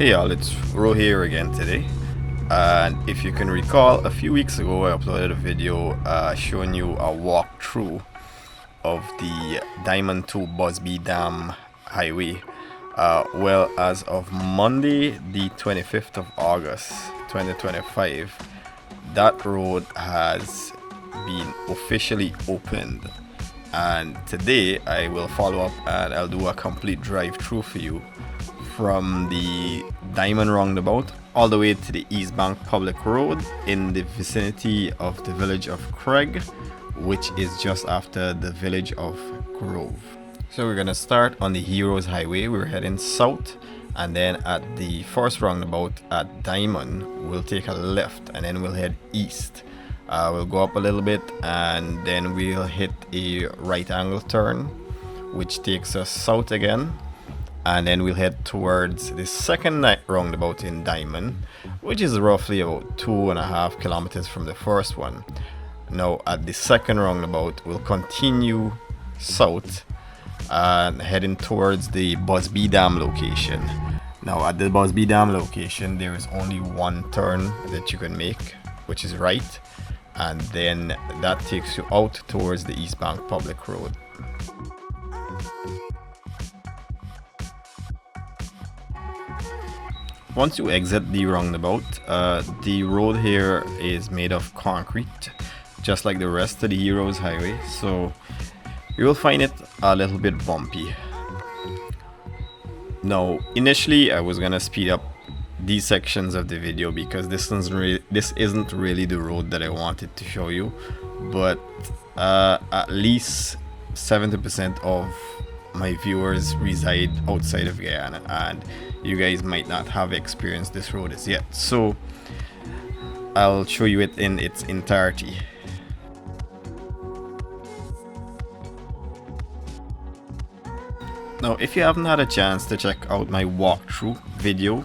Hey y'all, it's Ro here again today, and if you can recall, a few weeks ago I uploaded a video showing you a walkthrough of the Dimond to Busby Dam Highway. Well, as of Monday the 25th of August 2025, that road has been officially opened, and today I will follow up and I'll do a complete drive through for you from the Dimond Roundabout all the way to the East Bank Public Road in the vicinity of the village of Craig, which is just after the village of Grove. So we're gonna start on the Heroes Highway. We're heading south, and then at the first roundabout at Dimond we'll take a left and then we'll head east. We'll go up a little bit and then we'll hit a right angle turn which takes us south again, and then we'll head towards the second roundabout in Dimond, which is roughly about 2.5 kilometers from the first one. Now at the second roundabout we'll continue south and heading towards the Busby Dam location. Now at the Busby Dam location there is only one turn that you can make, which is right, and then that takes you out towards the East Bank Public Road. Once you exit the roundabout, the road here is made of concrete, just like the rest of the Heroes Highway, so you will find it a little bit bumpy. Now, initially I was gonna speed up these sections of the video because this isn't really the road that I wanted to show you, but at least 70% of my viewers reside outside of Guyana, and you guys might not have experienced this road as yet, so I'll show you it in its entirety. Now, if you haven't had a chance to check out my walkthrough video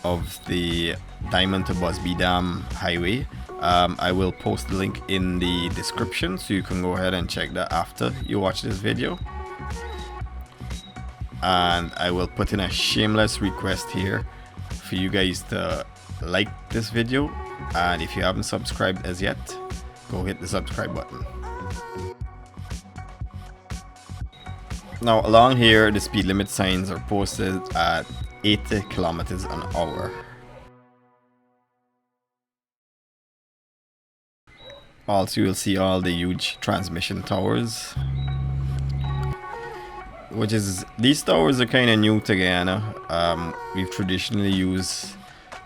of the Dimond to Busby Dam Highway, I will post the link in the description so you can go ahead and check that after you watch this video. And I will put in a shameless request here for you guys to like this video, and if you haven't subscribed as yet, go hit the subscribe button. Now along here the speed limit signs are posted at 80 kilometers an hour. Also you'll see all the huge transmission towers, these towers are kind of new to Guyana. We've traditionally used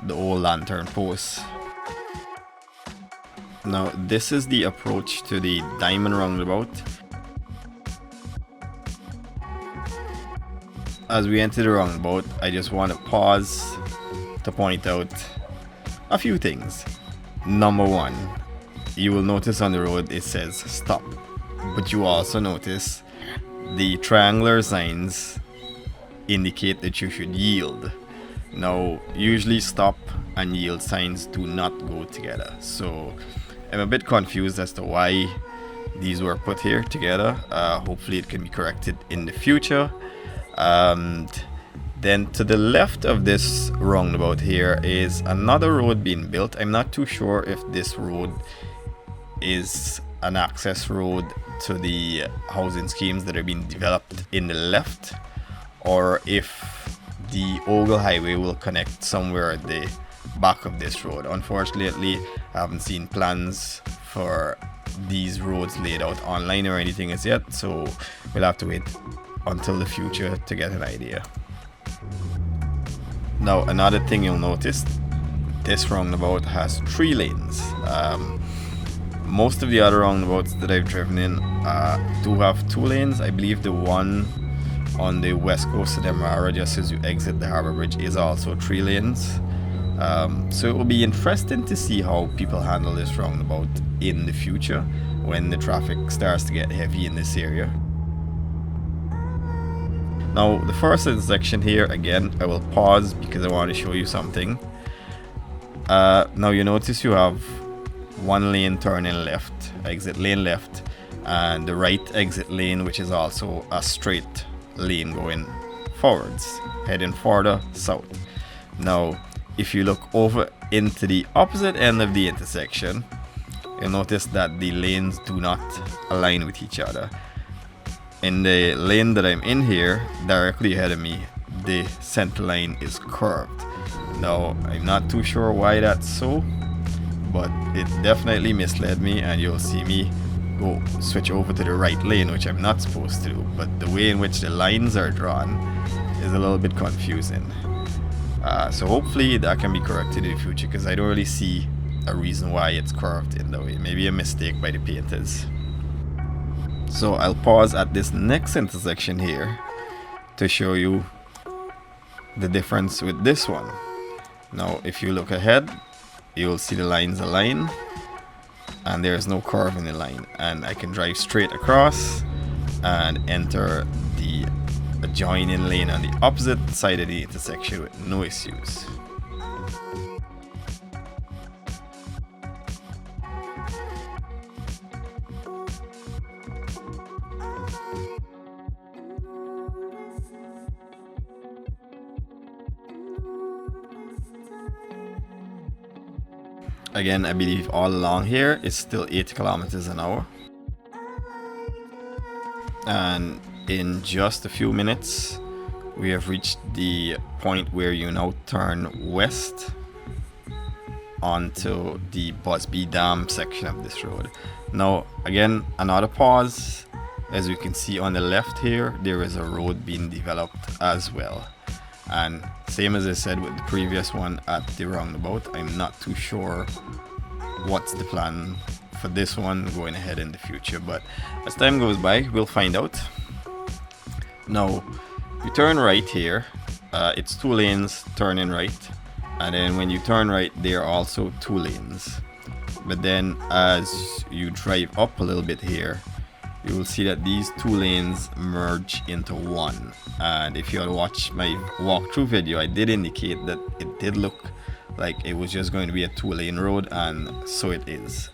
the old lantern posts. Now this is the approach to the Dimond roundabout. As we enter the roundabout, I just want to pause to point out a few things. Number one, you will notice on the road it says stop, but you also notice the triangular signs indicate that you should yield. Now usually stop and yield signs do not go together, so I'm a bit confused as to why these were put here together. Hopefully it can be corrected in the future. And then to the left of this roundabout here is another road being built. I'm not too sure if this road is an access road to the housing schemes that are being developed in the left, or if the Ogle Highway will connect somewhere at the back of this road. Unfortunately, I haven't seen plans for these roads laid out online or anything as yet, so we'll have to wait until the future to get an idea. Now another thing you'll notice, this roundabout has 3 lanes. Most of the other roundabouts that I've driven in do have 2 lanes. I believe the one on the west coast of Demerara, just as you exit the Harbour Bridge, is also 3 lanes. So it will be interesting to see how people handle this roundabout in the future when the traffic starts to get heavy in this area. Now the first intersection here, again I will pause because I want to show you something. Now you notice you have 1 lane turning left, exit lane left, and the right exit lane, which is also a straight lane going forwards, heading further south. Now, if you look over into the opposite end of the intersection, you'll notice that the lanes do not align with each other. In the lane that I'm in here, directly ahead of me, the center line is curved. Now, I'm not too sure why that's so, but it definitely misled me, and you'll see me go switch over to the right lane, which I'm not supposed to do. But the way in which the lines are drawn is a little bit confusing. So hopefully that can be corrected in the future, because I don't really see a reason why it's curved in that way. Maybe a mistake by the painters. So I'll pause at this next intersection here to show you the difference with this one. Now, if you look ahead, you'll see the lines align and there's no curve in the line, and I can drive straight across and enter the adjoining lane on the opposite side of the intersection with no issues. Again, I believe all along here it's still 80 kilometers an hour. And in just a few minutes, we have reached the point where you now turn west onto the Busby Dam section of this road. Now, again, another pause. As you can see on the left here, there is a road being developed as well. And same as I said with the previous one at the roundabout, I'm not too sure what's the plan for this one going ahead in the future, but as time goes by, we'll find out. Now, you turn right here, it's 2 lanes turning right, and then when you turn right, there are also 2 lanes. But then as you drive up a little bit here, you will see that these 2 lanes merge into one. And if you had watched my walkthrough video, I did indicate that it did look like it was just going to be a 2-lane road, and so it is.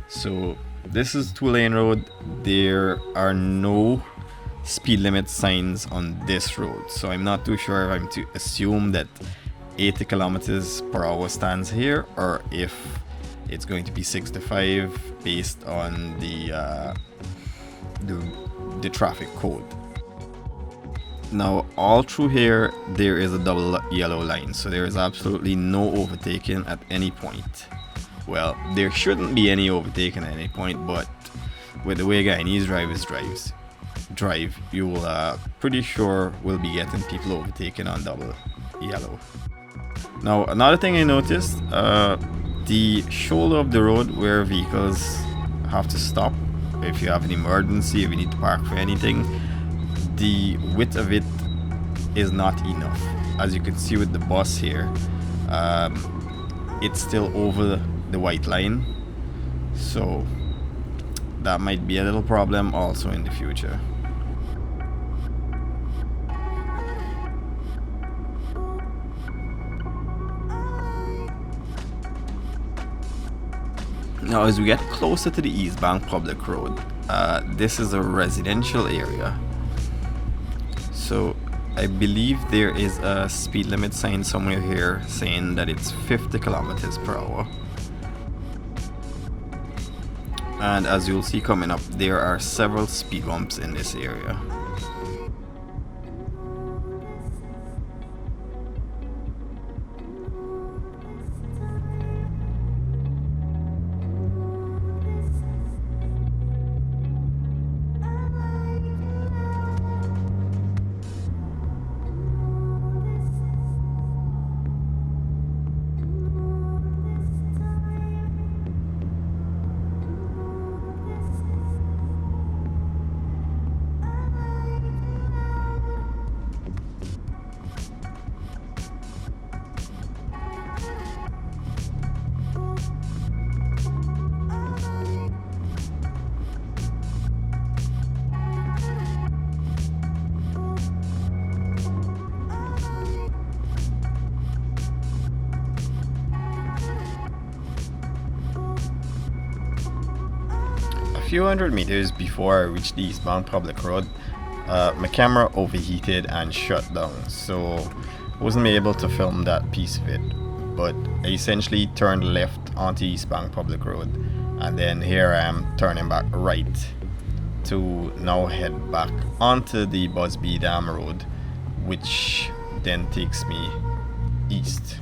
So this is 2-lane road. There are no speed limit signs on this road, so I'm not too sure if I'm to assume that 80 kilometers per hour stands here, or if it's going to be 65 based on the traffic code. Now, all through here there is a double yellow line, so there is absolutely no overtaking at any point. Well, there shouldn't be any overtaking at any point, but with the way Guyanese drivers drive, you will pretty sure will be getting people overtaken on double yellow. Now, another thing I noticed, the shoulder of the road where vehicles have to stop if you have an emergency, if you need to park for anything, the width of it is not enough. As you can see with the bus here, it's still over the white line, so that might be a little problem also in the future. Now, as we get closer to the East Bank Public Road, this is a residential area. So I believe there is a speed limit sign somewhere here saying that it's 50 kilometers per hour. And as you'll see coming up, there are several speed bumps in this area. A few hundred meters before I reached the eastbound public road, my camera overheated and shut down, so Wasn't able to film that piece of it, but I essentially turned left onto East Bank Public Road, and then here I am turning back right to now head back onto the Busby Dam Road, which then takes me east.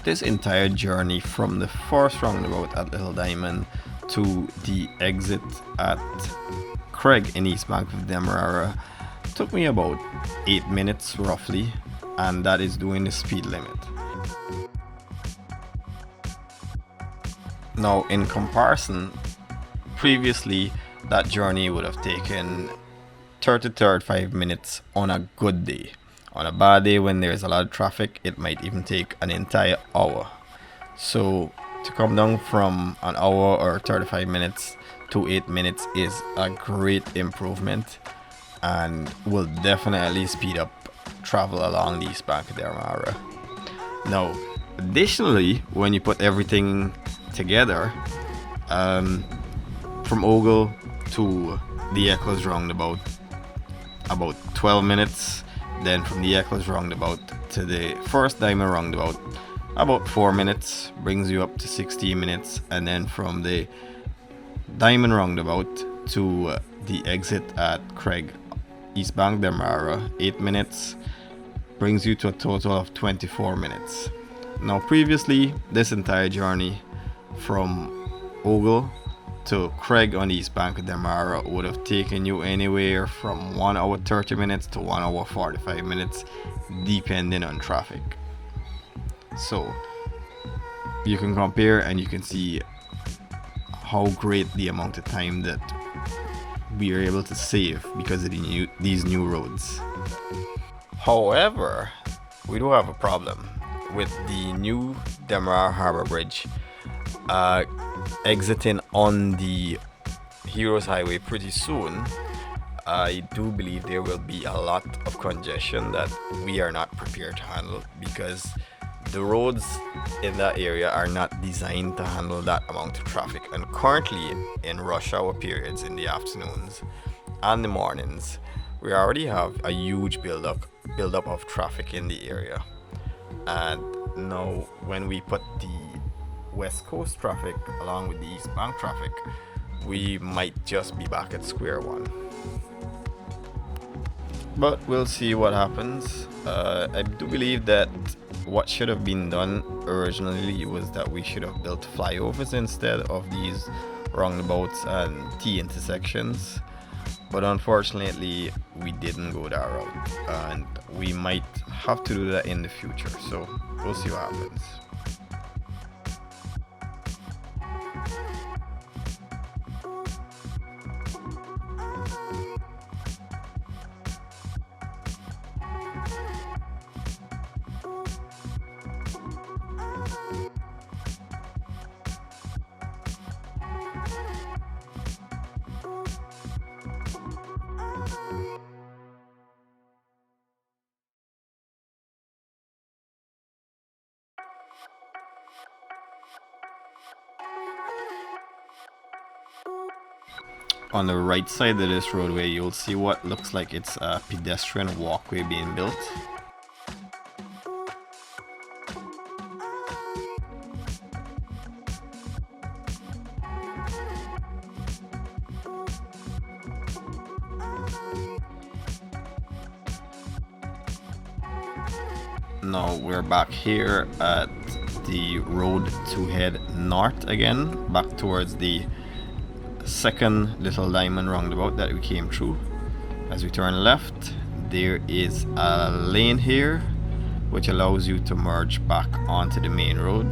This entire journey from the first roundabout at Little Dimond to the exit at Craig in East Bank of Demerara took me about 8 minutes roughly, and that is doing the speed limit. Now, in comparison, previously that journey would have taken 30-35 minutes on a good day. On a bad day when there's a lot of traffic, it might even take an entire hour. So to come down from an hour or 35 minutes to 8 minutes is a great improvement and will definitely speed up travel along the East Bank of Demerara. Now, additionally, when you put everything together, from Ogle to the Eccles Roundabout, about 12 minutes. Then from the Eccles Roundabout to the first Dimond Roundabout, about 4 minutes, brings you up to 16 minutes. And then from the Dimond Roundabout to the exit at Craig, East Bank Demerara, 8 minutes, brings you to a total of 24 minutes. Now previously, this entire journey from Ogle to Craig on the East Bank of Demerara would have taken you anywhere from 1 hour 30 minutes to 1 hour 45 minutes, depending on traffic. So you can compare and you can see how great the amount of time that we are able to save because of these new roads. However, we do have a problem with the new Demerara Harbour Bridge exiting on the Heroes Highway pretty soon. I do believe there will be a lot of congestion that we are not prepared to handle because the roads in that area are not designed to handle that amount of traffic. And currently in rush hour periods in the afternoons and the mornings, we already have a huge buildup of traffic in the area. And now when we put the West Coast traffic along with the East Bank traffic, we might just be back at square one. But we'll see what happens. I do believe that what should have been done originally was that we should have built flyovers instead of these roundabouts and T intersections. But unfortunately, we didn't go that route, and we might have to do that in the future. So we'll see what happens. On the right side of this roadway, you'll see what looks like it's a pedestrian walkway being built. Now we're back here at the road to head north again, back towards the second Little Dimond roundabout that we came through. As we turn left, there is a lane here which allows you to merge back onto the main road.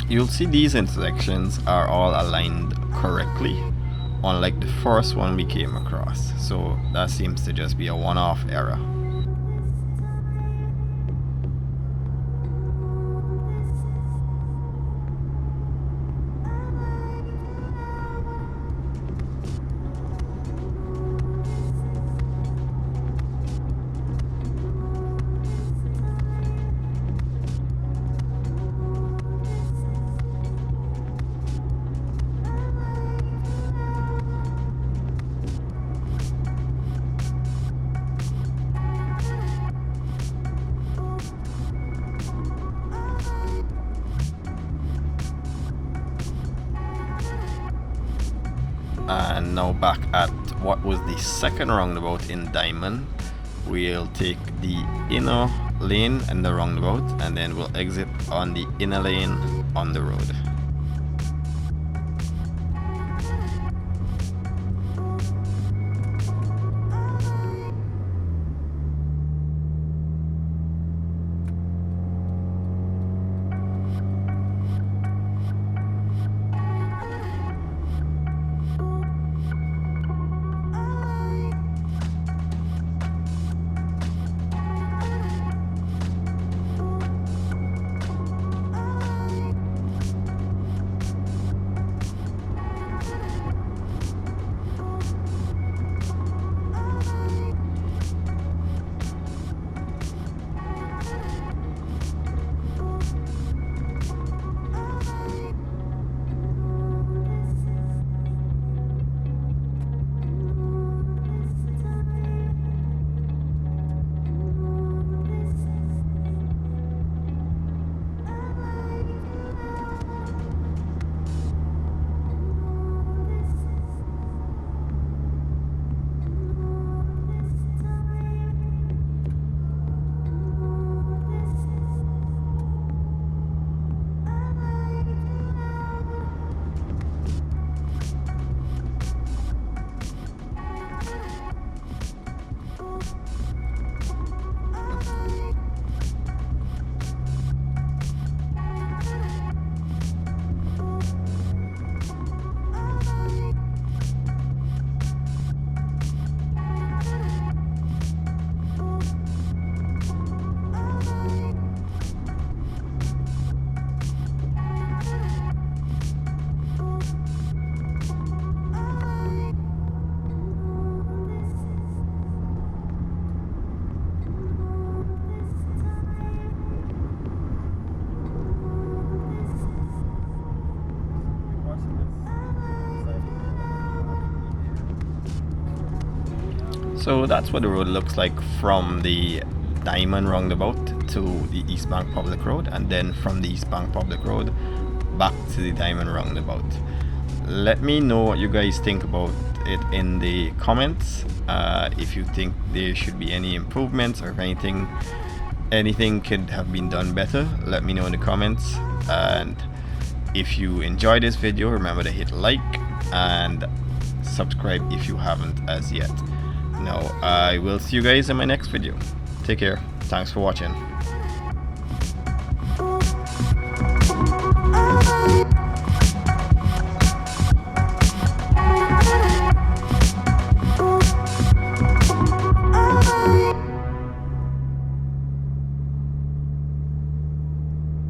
You'll see these intersections are all aligned correctly, unlike the first one we came across. So that seems to just be a one-off error. And now back at what was the second roundabout in Dimond, we'll take the inner lane and the roundabout, and then we'll exit on the inner lane on the road. So that's what the road looks like from the Dimond roundabout to the East Bank Public Road, and then from the East Bank Public Road back to the Dimond roundabout. Let me know what you guys think about it in the comments. If you think there should be any improvements, or if anything could have been done better, let me know in the comments. And if you enjoyed this video, remember to hit like and subscribe if you haven't as yet. Now I will see you guys in my next video. Take care. Thanks for watching.